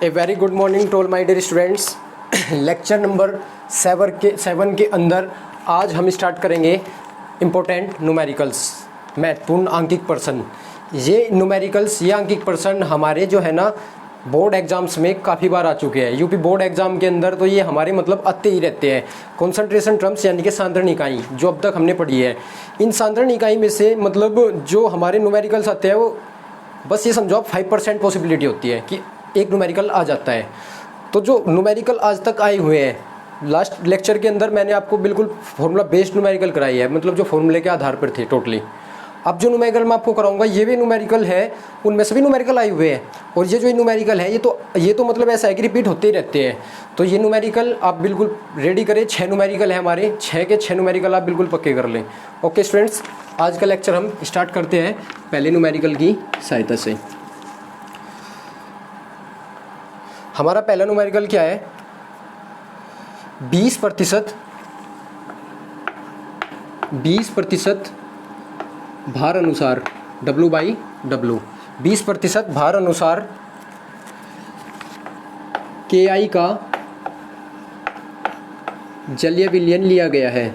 A very good morning to all my dear students. Lecture number 7 के अंदर आज हम स्टार्ट करेंगे इम्पोर्टेंट न्यूमेरिकल्स, महत्वपूर्ण आंकिक प्रश्न। ये न्यूमेरिकल्स, ये आंकिक प्रश्न हमारे जो है ना बोर्ड एग्जाम्स में काफ़ी बार आ चुके हैं। यूपी बोर्ड एग्जाम के अंदर तो ये हमारे मतलब आते ही रहते हैं। कॉन्सेंट्रेशन टर्म्स यानी कि सांद्रण इकाई जो अब तक हमने पढ़ी है, इन सांद्रण इकाई में से मतलब जो हमारे न्यूमेरिकल्स आते हैं वो बस ये समझो आप 5% पॉसिबिलिटी होती है कि एक न्यूमेरिकल आ जाता है। तो जो न्यूमेरिकल आज तक आए हुए हैं, लास्ट लेक्चर के अंदर मैंने आपको बिल्कुल फॉर्मूला बेस्ड न्यूमेरिकल कराई है, मतलब जो फॉर्मूले के आधार पर थे टोटली। अब जो न्यूमेरिकल मैं आपको कराऊंगा ये भी न्यूमेरिकल है, उनमें सभी न्यूमेरिकल आए हुए हैं। और ये जो न्यूमेरिकल है ये तो मतलब ऐसा है कि रिपीट होते ही रहते हैं। तो ये न्यूमेरिकल आप बिल्कुल रेडी करें। 6 न्यूमेरिकल है हमारे, 6 के 6 न्यूमेरिकल आप बिल्कुल पक्के कर लें। ओके स्टूडेंट्स, आज का लेक्चर हम स्टार्ट करते हैं पहले न्यूमेरिकल की सहायता से। हमारा पहला न्यूमेरिकल क्या है? 20% भार अनुसार W/W, 20% भार अनुसार KI का जलीय विलयन लिया गया है।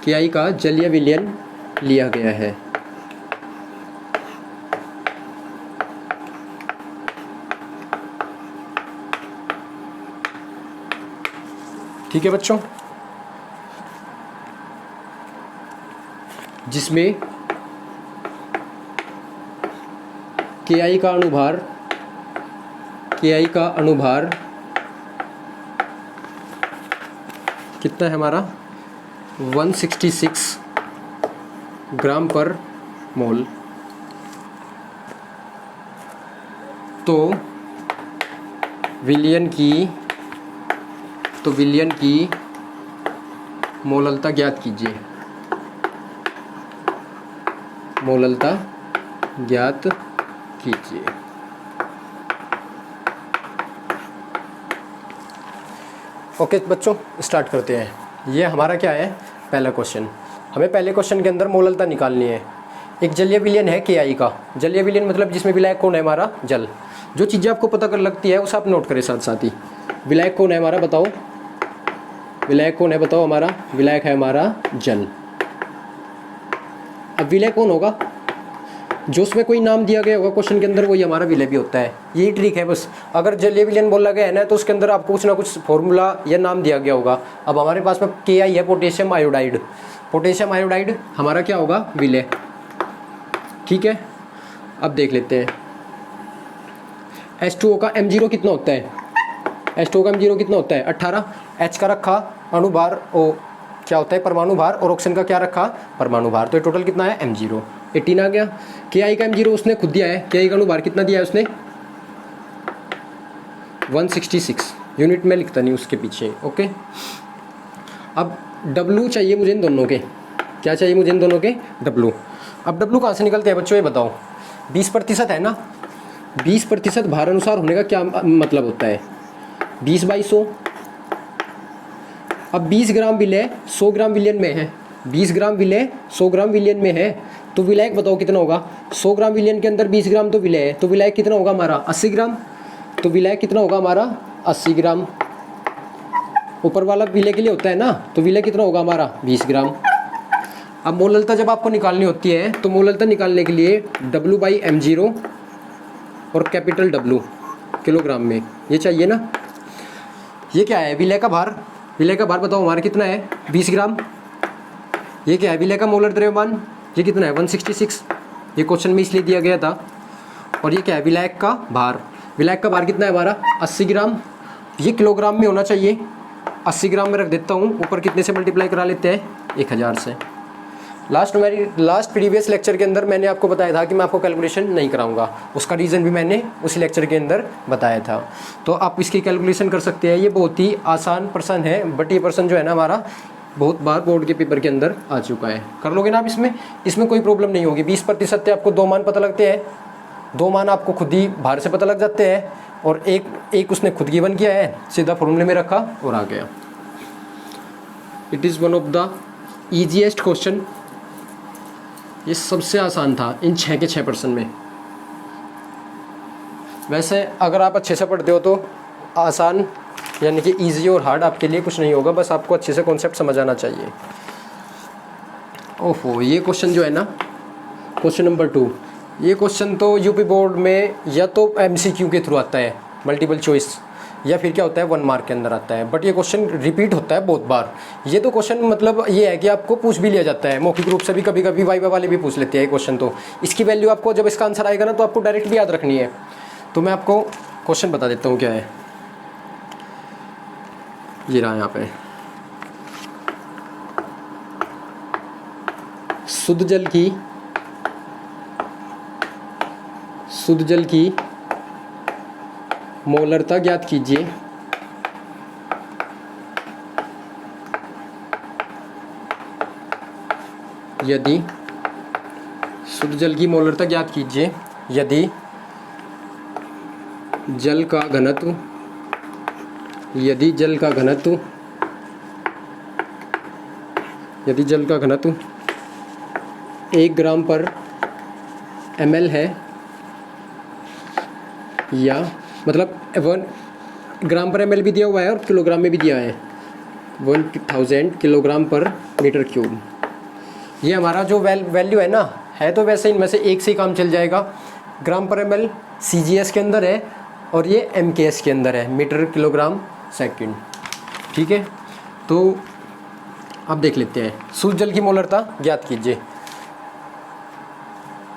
KI का जलीय विलयन लिया गया है। ठीक है बच्चों, जिसमें KI का अनुभार कितना है हमारा? 166 ग्राम पर मोल। तो विलयन की मोललता ज्ञात कीजिए। मोललता ज्ञात कीजिए। ओके बच्चों, स्टार्ट करते हैं। ये हमारा क्या है? पहला क्वेश्चन। हमें पहले क्वेश्चन के अंदर मोललता निकालनी है। एक जलीय विलयन है KI का। जलीय विलयन मतलब जिसमें विलायक कौन है? हमारा जल। जो चीज़ें आपको पता कर लगती है उसे आप नोट करें साथ साथ ही। विलायक कौन है हमारा? बताओ, विलायक कौन है? बताओ। हमारा विलायक है हमारा जल। अब विलय कौन होगा? जो उसमें कोई नाम दिया गया होगा क्वेश्चन के अंदर, वही हमारा विलय भी होता है। यही ट्रिक है बस। अगर जलीय विलयन बोला गया है ना तो उसके अंदर आपको कुछ ना कुछ फॉर्मूला या नाम दिया गया होगा। अब हमारे पास में KI है, पोटेशियम आयोडाइड। पोटेशियम आयोडाइड हमारा क्या होगा? विलय। ठीक है, अब देख लेते हैं। H2O का M0 कितना होता है? H2O का M0 कितना होता है? 18। H का रखा अणुभार, O क्या होता है? परमाणु भार। और ऑक्सीजन का क्या रखा? परमाणु भार। तो टोटल कितना है? M0 18 आ गया। KI का M0 उसने खुद दिया है। KI का अणुभार कितना दिया है उसने? 166। यूनिट में लिखता नहीं उसके पीछे। ओके, अब W चाहिए मुझे इन दोनों के। क्या चाहिए मुझे? इन दोनों के W। अब W कहाँ से निकलते हैं बच्चों, ये बताओ। 20% है ना। 20% भार अनुसार होने का क्या मतलब होता है? 20/100। अब 20 ग्राम विलय 100 ग्राम विलयन में है। 20 ग्राम विलय 100 ग्राम विलयन में है, तो विलायक बताओ कितना होगा? 100 ग्राम विलयन के अंदर 20 ग्राम तो विलय है, तो विलायक कितना होगा हमारा? 80 ग्राम। तो विलायक कितना होगा हमारा? 80 ग्राम। ऊपर वाला विलय के लिए होता है ना, तो विलय कितना होगा हमारा? 20 ग्राम। अब मोललता जब आपको निकालनी होती है तो मोललता निकालने के लिए W/M0 और कैपिटल W किलोग्राम में ये चाहिए ना। ये क्या है? विलय का भार। विलय का भार बताओ हमारा कितना है? 20 ग्राम। ये क्या है? विलय का मोलर द्रव्यमान। ये कितना है? 166। ये क्वेश्चन में इसलिए दिया गया था। और ये क्या है? विलायक का भार। विलायक का भार कितना है हमारा? 80 ग्राम। ये किलोग्राम में होना चाहिए। 80 ग्राम में रख देता हूँ। ऊपर कितने से मल्टीप्लाई करा लेते हैं? 1000 से। लास्ट प्रीवियस लेक्चर के अंदर मैंने आपको बताया था कि मैं आपको कैलकुलेशन नहीं कराऊंगा। उसका रीज़न भी मैंने उसी लेक्चर के अंदर बताया था। तो आप इसकी कैलकुलेशन कर सकते हैं। ये बहुत ही आसान प्रश्न है, बट ये प्रश्न जो है ना हमारा बहुत बार बोर्ड के पेपर के अंदर आ चुका है। कर लोगे ना आप? इसमें कोई प्रॉब्लम नहीं होगी। 20% आपको 2 मान पता लगते हैं। 2 मान आपको खुद ही भार से पता लग जाते हैं। और एक उसने खुद गिवन किया है, सीधा फॉर्मूले में रखा और आ गया। It is one of the easiest question. ये सबसे आसान था इन 6 के 6 प्रश्न में। वैसे अगर आप अच्छे से पढ़ते हो तो आसान यानी कि इजी और हार्ड आपके लिए कुछ नहीं होगा, बस आपको अच्छे से कॉन्सेप्ट समझ आना चाहिए। ओहो, ये क्वेश्चन जो है ना, क्वेश्चन नंबर 2, ये क्वेश्चन तो यूपी बोर्ड में या तो एमसीक्यू के थ्रू आता है, मल्टीपल चॉइस, या फिर क्या होता है 1 मार्क के अंदर आता है, बट ये क्वेश्चन रिपीट होता है बहुत बार। ये तो क्वेश्चन मतलब ये है कि आपको पूछ भी लिया जाता है, मौखिक रूप से भी कभी कभी वाइवा वाले भी पूछ लेते हैं क्वेश्चन। तो इसकी वैल्यू आपको जब इसका आंसर आएगा ना तो आपको डायरेक्ट भी याद रखनी है। तो मैं आपको क्वेश्चन बता देता हूँ क्या है। ये रहा यहाँ पे, शुद्ध जल की मोलरता ज्ञात कीजिए। यदि शुद्ध जल की मोलरता ज्ञात कीजिए यदि जल का घनत्व 1 ग्राम पर ml है, या मतलब 1 ग्राम पर ml भी दिया हुआ है और किलोग्राम में भी दिया है, 1000 किलोग्राम पर मीटर क्यूब। ये हमारा जो वैल्यू है ना, है तो वैसे इनमें से एक से ही काम चल जाएगा। ग्राम पर ml CGS के अंदर है और ये MKS के अंदर है, मीटर किलोग्राम सेकंड। ठीक है, तो अब देख लेते हैं। शुद्ध जल की मोलरता ज्ञात कीजिए,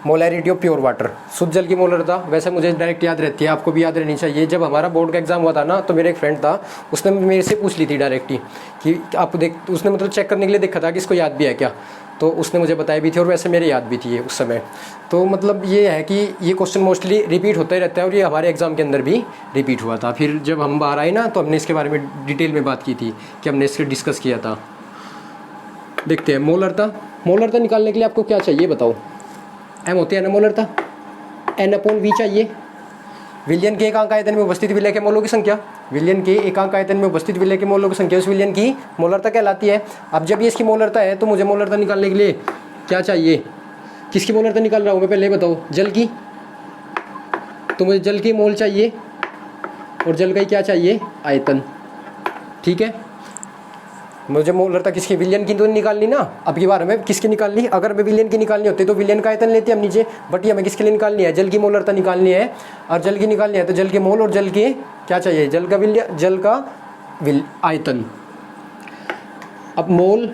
मोलैरिटी ऑफ प्योर वाटर। शुद्ध जल की मोलरता वैसे मुझे डायरेक्ट याद रहती है, आपको भी याद रहनी चाहिए। जब हमारा बोर्ड का एग्जाम हुआ था ना, तो मेरे एक फ्रेंड था, उसने मेरे से पूछ ली थी डायरेक्ट ही कि आप देख, उसने मतलब चेक करने के लिए देखा था कि इसको याद भी है क्या, तो उसने मुझे बताई भी थी और वैसे मेरे याद भी थी ये उस समय। तो मतलब ये है कि ये क्वेश्चन मोस्टली रिपीट होता ही रहता है और ये हमारे एग्जाम के अंदर भी रिपीट हुआ था। फिर जब हम बाहर आए ना, तो हमने इसके बारे में डिटेल में बात की थी, कि हमने इसके डिस्कस किया था। देखते हैं मोलरता निकालने के लिए आपको क्या चाहिए बताओ। एम होती है ना मोलरता, N/V चाहिए। विलयन के एकांक आयतन में उपस्थित विलय के मोलों की संख्या, विलयन के एकांक आयतन में उपस्थित विलय के मोलों की संख्या उस विलयन की मोलरता कहलाती है। अब जब ये इसकी मोलरता है तो मुझे मोलरता निकालने के लिए क्या चाहिए, किसकी मोलरता निकाल रहा हूँ मैं, पहले बताओ। जल की, तो मुझे जल की मोल चाहिए और जल का ही क्या चाहिए, आयतन। ठीक है, मुझे मोलरता किसकी, विलयन की तो निकालनी ना। अब की बार हमें किसकी निकालनी, अगर हमें विलयन की निकालनी होती तो विलयन का आयतन लेते हम नीचे, बट ये हमें किसके लिए निकालनी है, जल की मोलरता निकालनी है। और जल की निकालनी है तो जल के मोल और जल के क्या चाहिए, जल का आयतन। अब मोल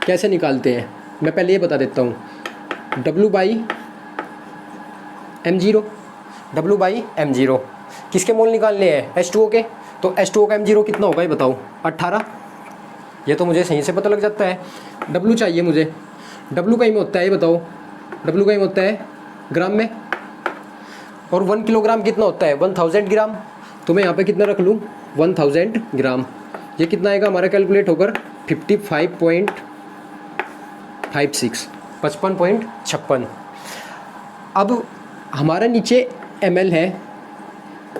कैसे निकालते हैं मैं पहले ये बता देता हूँ। W/m0 किसके मोल निकालने हैं, H2O के। तो H2O का m0 कितना होगा ये बताओ, 18। ये तो मुझे सही से पता लग जाता है। W चाहिए मुझे, W का ही में होता है ये बताओ, W का ही में होता है ग्राम में। और 1 किलोग्राम कितना होता है, 1000 ग्राम। तो मैं यहाँ पे कितना रख लूँ, 1000 ग्राम। ये कितना आएगा हमारा कैलकुलेट होकर 55.56, 55.56। अब हमारा नीचे ml है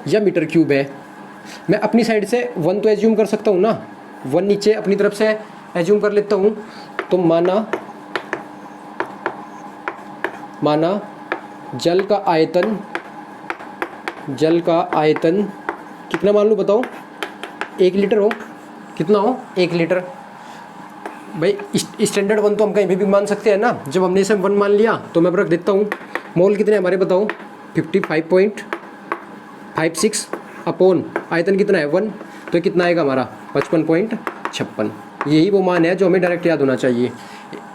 या मीटर क्यूब है, मैं अपनी साइड से 1 तो एज्यूम कर सकता हूँ ना, 1 नीचे अपनी तरफ से एज्यूम कर लेता हूँ। तो माना जल का आयतन कितना मान लूँ बताओ, 1 लीटर हो, कितना हो, 1 लीटर। भाई स्टैंडर्ड 1 तो हम कहीं भी मान सकते हैं ना। जब हमने इसे 1 मान लिया तो मैं रख देता हूँ। मोल कितने हमारे बताओ, 55.56 अपॉन आयतन कितना है 1, तो ये कितना आएगा हमारा 55.56। यही वो मान है जो हमें डायरेक्ट याद होना चाहिए।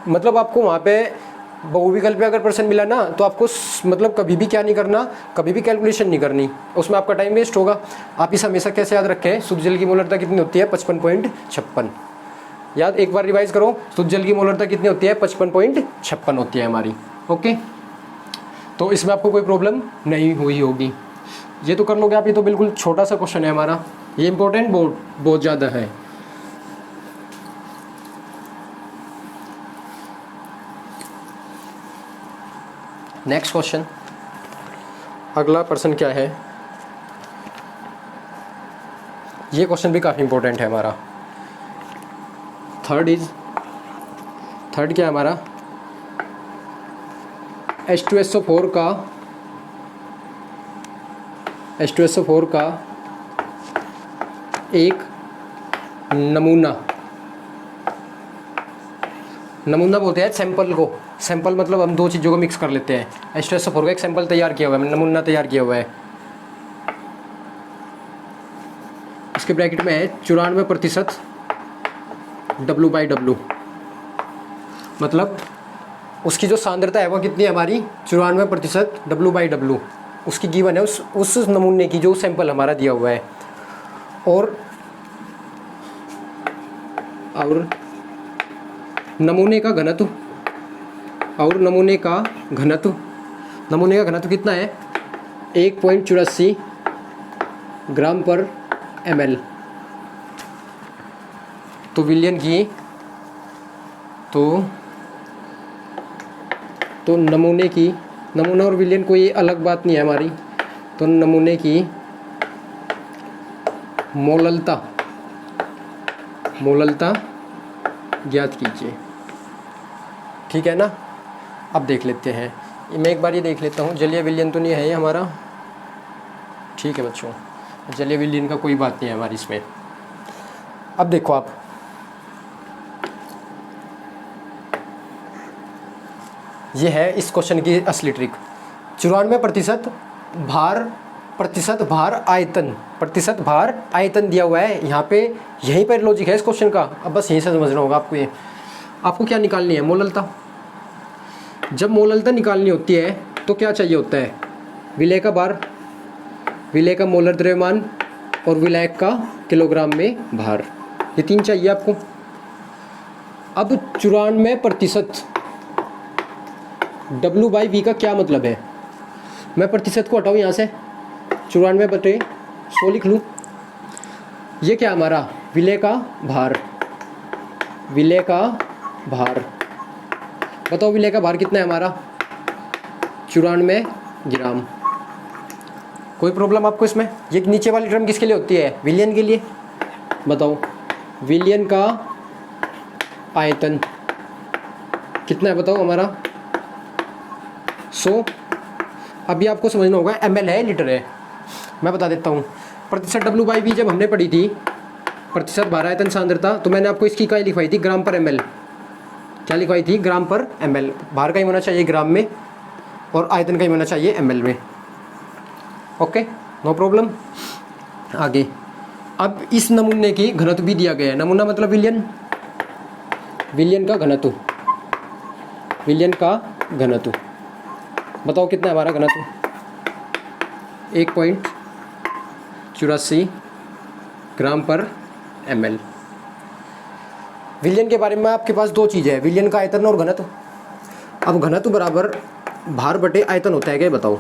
मतलब आपको वहाँ पे बहुविकल्प पे अगर प्रश्न मिला ना, तो आपको मतलब कभी भी क्या नहीं करना, कभी भी कैलकुलेशन नहीं करनी, उसमें आपका टाइम वेस्ट होगा। आप इस हमेशा कैसे याद रखें, शुद्ध जल की मोलरता कितनी होती है, 55.56। याद एक बार रिवाइज करो, शुद्ध जल की मोलरता कितनी होती है, 55.56 होती है हमारी। ओके, तो इसमें आपको कोई प्रॉब्लम नहीं हुई होगी। ये तो कर लोगे आप, ये तो बिल्कुल छोटा सा क्वेश्चन है हमारा, ये इंपॉर्टेंट बहुत ज़्यादा है। नेक्स्ट क्वेश्चन, अगला प्रश्न क्या है, ये क्वेश्चन भी काफ़ी इंपॉर्टेंट है हमारा। थर्ड क्या है हमारा, H2SO4 का H2SO4 का एक नमूना बोलते हैं सैंपल को। सैंपल मतलब हम दो चीज़ों को मिक्स कर लेते हैं। H2SO4 का एक सैंपल तैयार किया हुआ है, नमूना तैयार किया हुआ है। इसके ब्रैकेट में है 94% W/W, मतलब उसकी जो सांद्रता है वो कितनी है हमारी 94% W/W उसकी गिवन है उस नमूने की, जो सैंपल हमारा दिया हुआ है। और नमूने का घनत्व नमूने का घनत्व कितना है 1.84 ग्राम पर ml। तो विलयन की तो नमूना और विलयन कोई अलग बात नहीं है हमारी। तो नमूने की मोललता ज्ञात कीजिए, ठीक है ना। अब देख लेते हैं, मैं एक बार ये देख लेता हूँ, जलीय विलयन तो नहीं है ये हमारा, ठीक है बच्चों, जलीय विलयन का कोई बात नहीं है हमारी इसमें। अब देखो आप, ये है इस क्वेश्चन की असली ट्रिक। 94% प्रतिशत भार आयतन दिया हुआ है यहाँ पे, यहीं पर लॉजिक है इस क्वेश्चन का। अब बस यहीं से समझना होगा आपको। ये आपको क्या निकालनी है, मोललता। जब मोललता निकालनी होती है तो क्या चाहिए होता है, विलय का भार, विलय का मोलर द्रव्यमान और विलायक का किलोग्राम में भार, ये तीन चाहिए आपको। अब 94% W/V का क्या मतलब है, मैं प्रतिशत को हटाऊँ यहाँ से, 94/100 लिख लूँ। ये क्या हमारा विलय का भार, बताओ विलय का भार कितना है हमारा 94 ग्राम। कोई प्रॉब्लम आपको इसमें। ये नीचे वाली टर्म किसके लिए होती है, विलयन के लिए। बताओ विलयन का आयतन कितना है, बताओ हमारा 100। अभी आपको समझना होगा ml है लीटर है, मैं बता देता हूँ। प्रतिशत W/V जब हमने पढ़ी थी, प्रतिशत भार आयतन सांद्रता, तो मैंने आपको इसकी इकाई लिखवाई थी ग्राम पर ml। क्या लिखवाई थी, ग्राम पर ml। भार का ही होना चाहिए ग्राम में और आयतन का ही होना चाहिए ml में। Okay, no problem. आगे, अब इस नमूने की घनत्व भी दिया गया है। नमूना मतलब विलयन का घनत्व बताओ कितना है हमारा घनत्व 1.84 ग्राम पर ml। विलयन के बारे में आपके पास दो चीज़ें हैं, विलयन का आयतन और घनत्व। अब घनत्व बराबर भार बटे आयतन होता है क्या, बताओ।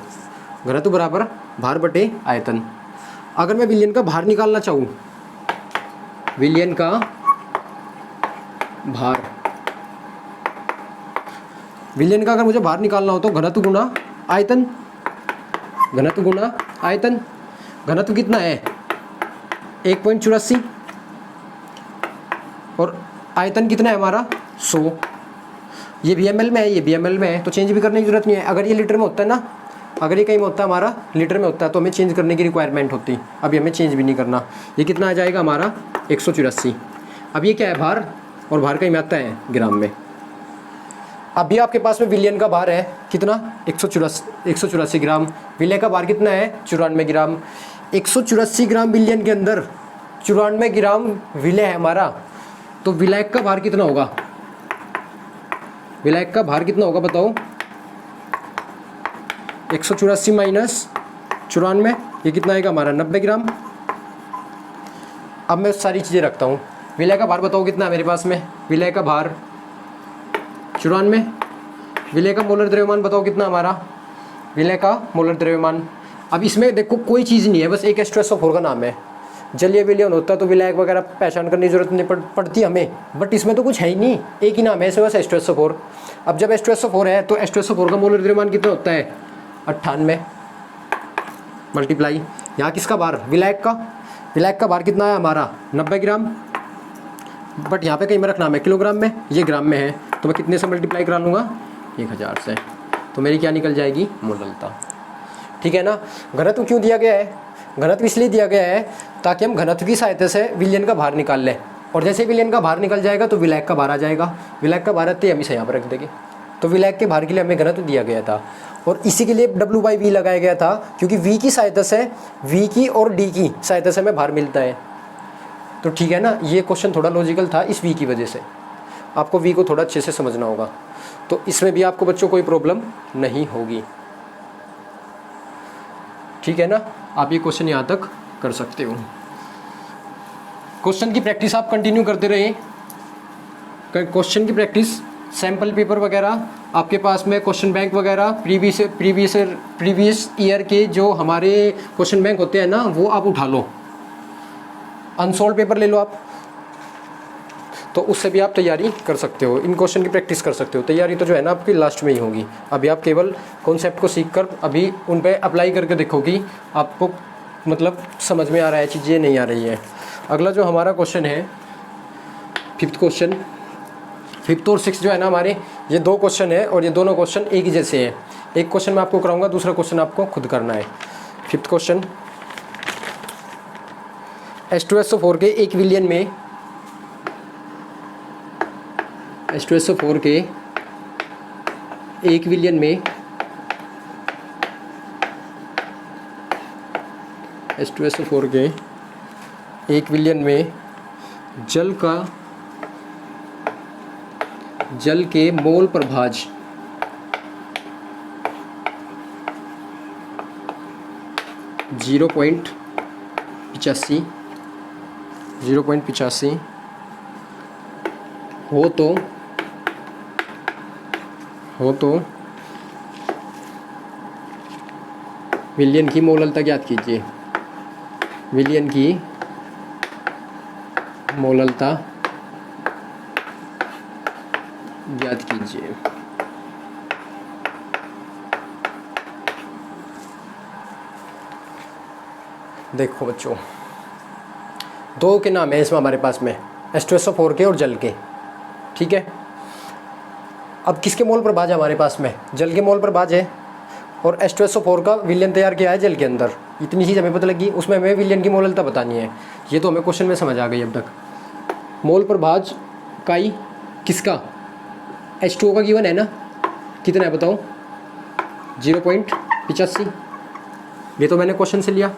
घनत्व बराबर भार बटे आयतन। अगर मैं विलयन का भार निकालना चाहूँ, विलयन का अगर मुझे भार निकालना हो तो घनत्व गुना आयतन। घनत्व कितना है 1.84 और आयतन कितना है हमारा 100। ये भी ml में है, ये भी ml में है, तो चेंज भी करने की जरूरत नहीं है। अगर ये लीटर में होता है ना, अगर ये कहीं में होता है हमारा लीटर में होता है, तो हमें चेंज करने की रिक्वायरमेंट होती। अभी हमें चेंज भी नहीं करना। ये कितना आ जाएगा हमारा 184। अब ये क्या है, भार, और भार कहीं में आता है ग्राम में। अभी आपके पास में विलयन का भार है कितना 184 ग्राम। विलय का भार कितना है 94 ग्राम। 184 ग्राम विलयन के अंदर 94 ग्राम विलय है हमारा, तो विलायक का भार कितना होगा, बताओ। 184 माइनस 94, ये कितना आएगा हमारा 90 ग्राम। अब मैं सारी चीज़ें रखता हूँ। विलय का भार बताओ कितना है मेरे पास में, विलय का भार 94। विलय का मोलर द्रव्यमान बताओ कितना हमारा, विलय का मोलर द्रव्यमान। अब इसमें देखो कोई चीज़ नहीं है, बस एक H2SO4 का नाम है। जलीय विलयन होता तो विलायक वगैरह पहचान करने की जरूरत नहीं पड़ती हमें, बट इसमें तो कुछ है ही नहीं, एक ही नाम है, बस H2SO4। अब जब H2SO4 है तो H2SO4 का मोलर द्रव्यमान कितना होता है 98 मल्टीप्लाई यहाँ किसका भार, विलायक का भार कितना है हमारा 90 ग्राम, बट यहाँ पे कहीं में रखना है किलोग्राम में, ये ग्राम में है, तो मैं कितने से मल्टीप्लाई करा लूँगा 1000 से, तो मेरी क्या निकल जाएगी मोललता। ठीक है ना। घनत्व क्यों दिया गया है? घनत्व इसलिए दिया गया है ताकि हम घनत्व की सहायता से विलयन का भार निकाल लें, और जैसे विलयन का भार निकल जाएगा तो विलायक का भार आ जाएगा। विलायक का भार आते ही हम इसे यहाँ पर रख देंगे। तो विलायक के भार के लिए हमें घनत्व दिया गया था, और इसी के लिए W/V लगाया गया था, क्योंकि V की सहायता से, V की और D की सहायता से हमें भार मिलता है। तो ठीक है ना, ये क्वेश्चन थोड़ा लॉजिकल था इस V की वजह से। आपको V को थोड़ा अच्छे से समझना होगा, तो इसमें भी आपको बच्चों कोई प्रॉब्लम नहीं होगी। ठीक है ना, आप ये क्वेश्चन यहाँ तक कर सकते हो। क्वेश्चन की प्रैक्टिस आप कंटिन्यू करते रहिए। क्वेश्चन की प्रैक्टिस, सैम्पल पेपर वगैरह आपके पास में, क्वेश्चन बैंक वगैरह प्रीवियस ईयर के जो हमारे क्वेश्चन बैंक होते हैं ना, वो आप उठा लो। अनसोल्व पेपर ले लो आप, तो उससे भी आप तैयारी कर सकते हो, इन क्वेश्चन की प्रैक्टिस कर सकते हो। तैयारी तो जो है ना आपकी लास्ट में ही होगी। अभी आप केवल कॉन्सेप्ट को सीख कर अभी उन पे अप्लाई करके देखो कि आपको मतलब समझ में आ रहा है चीज़ें, नहीं आ रही है। अगला जो हमारा क्वेश्चन है, फिफ्थ क्वेश्चन, 5th और 6th जो है ना हमारे, ये 2 क्वेश्चन है, और ये दोनों क्वेश्चन एक ही जैसे हैं। एक क्वेश्चन मैं आपको कराऊंगा, दूसरा क्वेश्चन आपको खुद करना है। 5th क्वेश्चन, H2SO4 के 1 विलियन में, H2SO4 के 1 विलियन में, H2SO4 के 1 विलियन में जल के मोल प्रभाज 0.85 हो तो विलयन की मोललता ज्ञात कीजिए। विलयन की मोललता ज्ञात कीजिए। देखो बच्चों, 2 के नाम है इसमें हमारे पास में, H2SO4 के और जल के। ठीक है, अब किसके मोल प्रभाज है हमारे पास में? जल के मोल प्रभाज है, और H2SO4 का विलयन तैयार किया है जल के अंदर। इतनी चीज़ हमें पता लगी, उसमें हमें विलयन की मोललता बतानी है। ये तो हमें क्वेश्चन में समझ आ गई अब तक। मोल प्रभाज काई किसका? H2O का गिवन है ना, कितना है बताओ? 0.85। ये तो मैंने क्वेश्चन से लिया।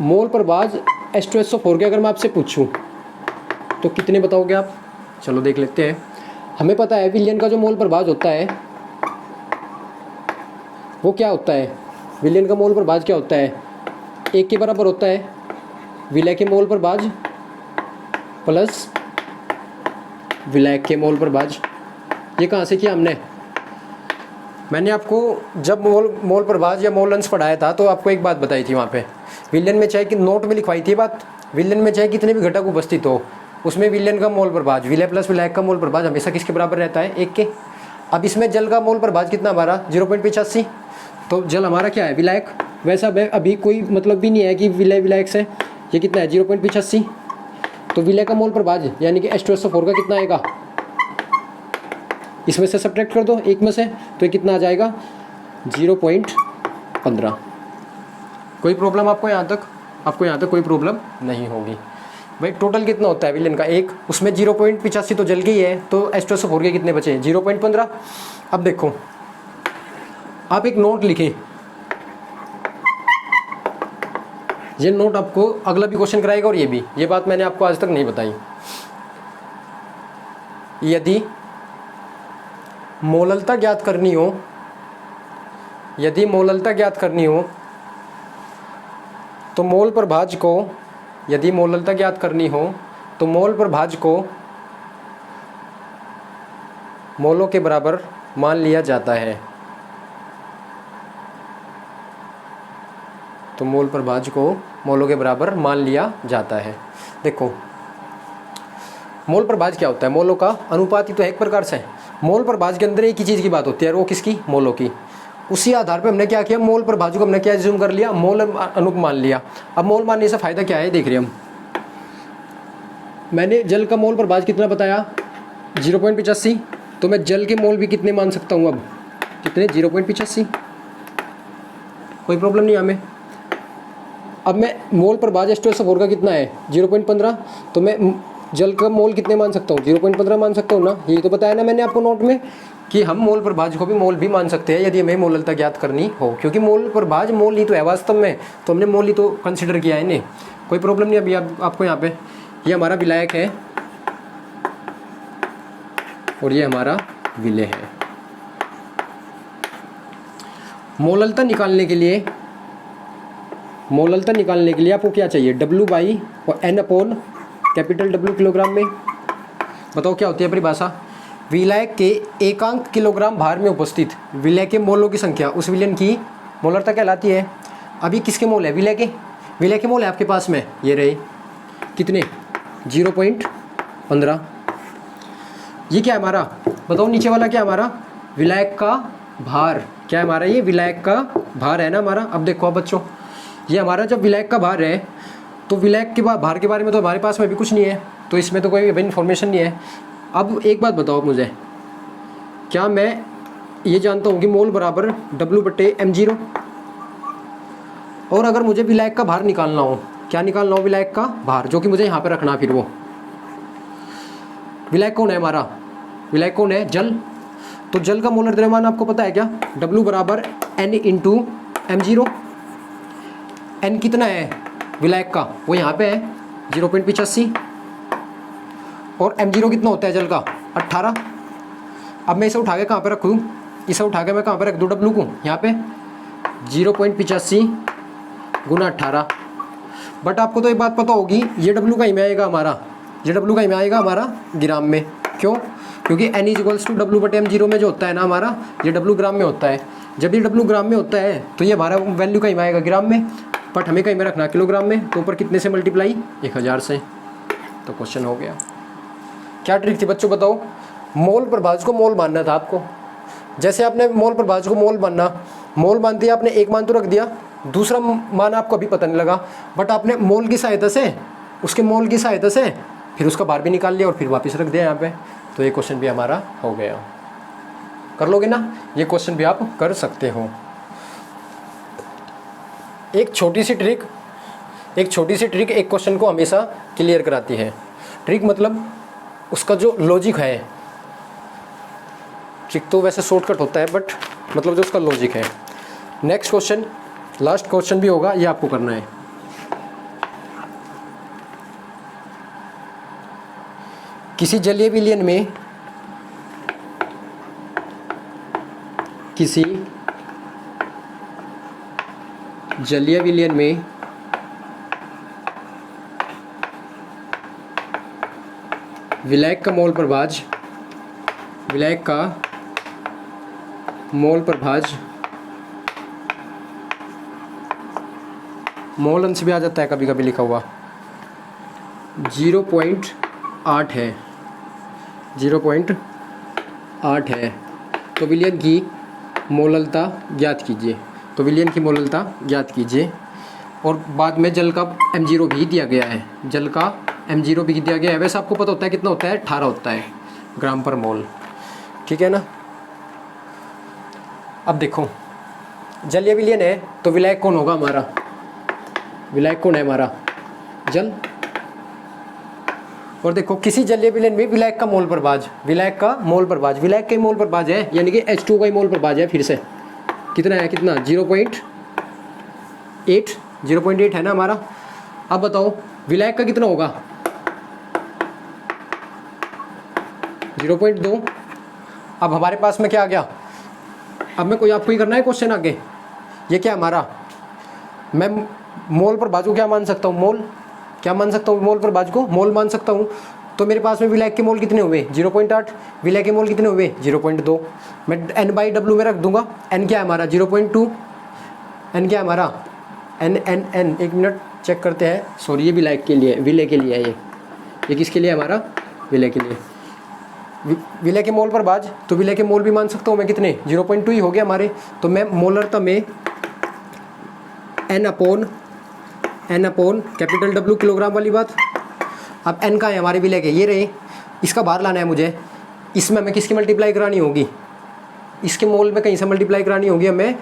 मोल प्रभाज H2SO4 के अगर मैं आपसे पूछूं तो कितने बताओगे आप? चलो देख लेते हैं। हमें पता है विलयन का जो मोल प्रभाज होता है वो क्या होता है? विलयन का मोल प्रभाज क्या होता है? 1 के बराबर होता है विलय के मोल प्रभाज प्लस विलायक के मोल प्रभाज। ये कहाँ से किया हमने? मैंने आपको जब मोल प्रभाज या मोल अंश पढ़ाया था तो आपको एक बात बताई थी वहाँ पे। विलयन में चाहे कि नोट में लिखवाई थी बात, विलयन में चाहे कितने भी घटक उपस्थित हो, उसमें विलयन का मोल प्रभाज, विलय प्लस विलायक का मोल प्रभाज हमेशा किसके बराबर रहता है? 1 के। अब इसमें जल का मोल प्रभाज कितना हमारा? 0.85। तो जल हमारा क्या है? विलायक। वैसा अभी कोई मतलब भी नहीं है कि विलय विलायक से। ये कितना है? 0.85। तो विलय का मोल प्रभाज यानी कि H2SO4 का कितना आएगा? इसमें से सब्ट्रैक्ट कर दो 1 में से, तो ये कितना आ जाएगा? 0.15। कोई प्रॉब्लम आपको यहाँ तक? आपको यहाँ तक कोई प्रॉब्लम नहीं होगी। भाई टोटल कितना होता है विलयन का? 1, उसमें 0.85 तो जल के ही है, तो H2SO4 के कितने बचे? 0.15। अब देखो, आप एक नोट लिखें। ये नोट आपको अगला भी क्वेश्चन कराएगा, और ये बात मैंने आपको आज तक नहीं बताई। यदि मोललता ज्ञात करनी हो, तो मोल प्रभाज को, यदि मोललता ज्ञात करनी हो तो मोल प्रभाज को मोलों के बराबर मान लिया जाता है। तो मोल प्रभाज को मोलों के बराबर मान लिया जाता है। देखो मोल प्रभाज क्या होता है? मोलों का अनुपात ही तो है एक प्रकार से। मोल प्रभाज के अंदर एक ही चीज़ की बात होती है, और वो किसकी? मोलों की। उसी आधार पे हमने क्या किया? मोल प्रभाज को हमने क्या एज्यूम कर लिया? मोल अनुप मान लिया। अब मोल मानने से फ़ायदा क्या है? देख रहे हम, मैंने जल का मोल प्रभाज कितना बताया? 0.85। तो मैं जल के मोल भी कितने मान सकता हूँ अब? कितने? 0.85। कोई प्रॉब्लम नहीं हमें। अब मैं मोल पर भाज H2SO4 का कितना है 0.15, तो मैं जल का मोल कितने मान सकता हूँ 0.15 मान सकता हूँ ना। यही तो बताया ना मैंने आपको नोट में कि हम मोल पर भाज को भी मोल भी मान सकते हैं यदि हमें मोललता ज्ञात करनी हो, क्योंकि मोल पर भाज मोल ही तो है वास्तव में, तो हमने मोल ही तो कंसिडर किया है इन्हें। कोई प्रॉब्लम नहीं। अभी आपको यहाँ पे ये हमारा विलायक है और ये हमारा विलेय है। मोललता निकालने के लिए आपको क्या चाहिए W बाई और N upon capital W kilogram में। बताओ क्या होती है परिभाषा। विलायक के एकांक किलोग्राम भार में उपस्थित विलेय के मोलों की संख्या उस विलयन की मोलरता कहलाती है। अभी किसके मोल है विलेय के मोल है आपके पास में, ये रहे कितने 0.15। ये क्या है हमारा, बताओ नीचे वाला क्या है हमारा विलायक का भार, क्या है हमारा ये विलायक का भार है ना हमारा। अब देखो अब बच्चों, ये हमारा जब विलायक का भार है तो विलायक के भार के बारे में तो हमारे पास में अभी कुछ नहीं है, तो इसमें तो कोई अभी इन्फॉर्मेशन नहीं है। अब एक बात बताओ मुझे, क्या मैं ये जानता हूँ कि मोल बराबर W/m0, और अगर मुझे विलायक का भार निकालना हो, क्या निकालना हो विलायक का भार, जो कि मुझे यहाँ पे रखना, फिर वो विलायक कौन है हमारा, विलायक कौन है जल। तो जल का मोलर द्रव्यमान आपको पता है क्या, W बराबर N इंटू m0। N कितना है विलायक का, वो यहाँ पे है 0.85, और m0 कितना होता है जल का 18। अब मैं इसे उठा के कहाँ पे रख दूँ, इसे उठा के मैं कहाँ पे रख दूँ W को, यहाँ पे 0.85 गुना 18। बट आपको तो ये बात पता होगी ये W कहीं में आएगा हमारा, ये W कहीं में आएगा हमारा ग्राम में। क्यों, क्योंकि N इक्वल्स टू W/m0 में जो होता है ना हमारा, ये W ग्राम में होता है। जब ये W ग्राम में होता है तो ये हमारा वैल्यू कहीं में आएगा ग्राम में, बट हमें कहीं में रखना किलोग्राम में। तो ऊपर कितने से मल्टीप्लाई 1000 से, तो क्वेश्चन हो गया। क्या ट्रिक थी बच्चों बताओ, मोल प्रभाज को मोल मानना था आपको। जैसे आपने मोल प्रभाज को मोल मानना, मोल मान दिया आपने, एक मान तो रख दिया, दूसरा मान आपको अभी पता नहीं लगा, बट आपने मोल की सहायता से, उसके मोल की सहायता से फिर उसका भार भी निकाल लिया और फिर वापस रख दिया यहाँ पे। तो ये क्वेश्चन भी हमारा हो गया। कर लोगे ना, ये क्वेश्चन भी आप कर सकते हो। एक छोटी सी ट्रिक एक क्वेश्चन को हमेशा क्लियर कराती है। ट्रिक मतलब उसका जो लॉजिक है, ट्रिक तो वैसे शॉर्टकट होता है बट मतलब जो उसका लॉजिक है। नेक्स्ट क्वेश्चन, लास्ट क्वेश्चन भी होगा, ये आपको करना है। किसी जलीय विलयन में विलायक का मोल प्रभाज मोल अंश भी आ जाता है कभी कभी लिखा हुआ 0.8 है, 0.8 है। तो विलयन की मोललता ज्ञात कीजिए। और बाद में जल का m0 भी दिया गया है, वैसे आपको पता होता है कितना होता है 18 होता है ग्राम पर मोल, ठीक है ना। अब देखो जलीय विलयन है तो विलायक कौन होगा हमारा, विलायक कौन है हमारा जल। और देखो किसी जलीय विलयन में विलायक का मोल प्रभाज, विलायक का मोल प्रभाज है, यानी कि H2 का ही मोल प्रभाज है। फिर से कितना है, कितना 0.8 है ना हमारा। अब बताओ विलायक का कितना होगा 0.2। अब हमारे पास में क्या आ गया, अब मैं कोई आपको ही करना है क्वेश्चन आगे। ये क्या हमारा, मैं मोल प्रभाज को क्या मान सकता हूँ, मोल मान सकता हूँ। तो मेरे पास में विलायक के मोल कितने हुए 0.8, विलायक के मोल कितने हुए 0.2। मैं N/W में रख दूंगा। N क्या है हमारा 0.2, N क्या है हमारा N। एक मिनट चेक करते हैं, सॉरी ये विलायक के लिए, विलेय के लिए है ये किसके लिए हमारा विलेय के लिए। विलेय के मोल प्रभाज, तो विलेय के मोल भी मान सकता हूँ मैं कितने 0.2 ही हो गया हमारे। तो मैं मोलरता में N upon capital W kilogram वाली बात। अब N का है हमारे विलेय के, ये रहे, इसका भार लाना है मुझे। इसमें हमें किसकी मल्टीप्लाई करानी होगी, इसके मोल में कहीं से मल्टीप्लाई करानी होगी हमें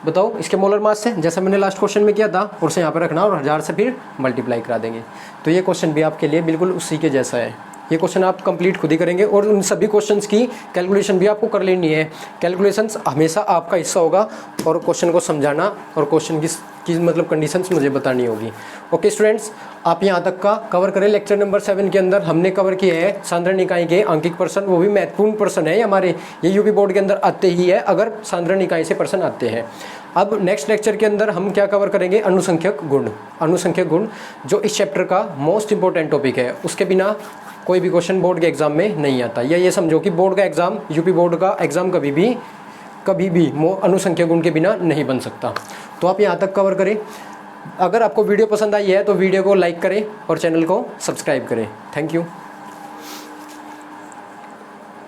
बताओ इसके मोलर मास से, जैसा मैंने लास्ट क्वेश्चन में किया था, और से यहाँ पर रखना और 1000 से फिर मल्टीप्लाई करा देंगे। तो ये क्वेश्चन भी आपके लिए बिल्कुल उसी के जैसा है। ये क्वेश्चन आप कंप्लीट खुद ही करेंगे और उन सभी क्वेश्चंस की कैलकुलेशन भी आपको कर लेनी है। कैलकुलेशंस हमेशा आपका हिस्सा होगा और क्वेश्चन को समझाना और क्वेश्चन की मतलब कंडीशंस मुझे बतानी होगी। ओके स्टूडेंट्स, आप यहाँ तक का कवर करें। लेक्चर नंबर 7 के अंदर हमने कवर किया है सांद्रण इकाई के अंकिक प्रश्न, वो भी महत्वपूर्ण प्रश्न है हमारे, ये यूपी बोर्ड के अंदर आते ही है अगर सांद्रण इकाई से प्रश्न आते हैं। अब नेक्स्ट लेक्चर के अंदर हम क्या कवर करेंगे, अनुसंख्यक गुण। अनुसंख्यक गुण जो इस चैप्टर का मोस्ट इंपॉर्टेंट टॉपिक है, उसके बिना कोई भी क्वेश्चन बोर्ड के एग्जाम में नहीं आता। या ये समझो कि बोर्ड का एग्जाम, यूपी बोर्ड का एग्जाम कभी भी अनुसंख्यक गुण के बिना नहीं बन सकता। तो आप यहाँ तक कवर करें। अगर आपको वीडियो पसंद आई है तो वीडियो को लाइक करें और चैनल को सब्सक्राइब करें। Thank you.